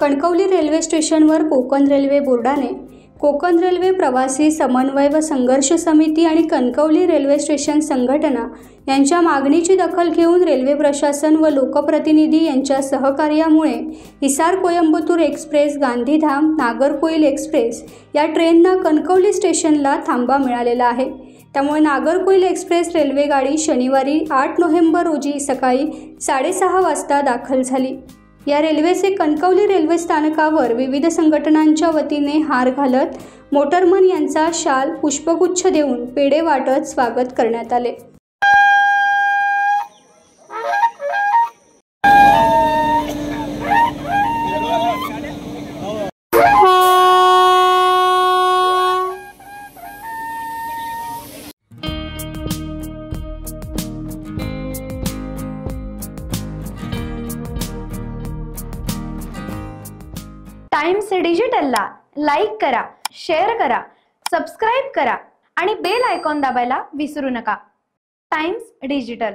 Kankavli railway स्टेशनवर Konkan railway बोर्डाने Konkan railway प्रवासी समन्वय व संघर्ष समिती आणि कणकवली रेल्वे स्टेशन संघटना यांच्या मागणीची दखल घेऊन रेल्वे प्रशासन व लोकप्रतिनिधी यांच्या सहकार्यामुळे हिसार कोयंबतूर एक्सप्रेस, गांधीधाम, नागरकोइल एक्सप्रेस या ट्रेनना कणकवली स्टेशनला थांबा मिळालेला आहे। त्यामुळे नागरकोइल एक्सप्रेस रेल्वे गाडी शनिवारी 8 नोव्हेंबर रोजी सकाळी 6:30 वाजता दाखल झाली। या रेल्वेचे कणकवली रेल्वे स्थानकावर विविध संघटनांच्या वतीने हार घालत मोटरमन यांचा शाल, पुष्पगुच्छ देऊन पेढे वाटत स्वागत करण्यात आले। टाइम्स डिजिटलला लाईक करा, शेअर करा, सबस्क्राइब करा आणि बेल आयकॉन दाबायला विसरू नका। Times digital.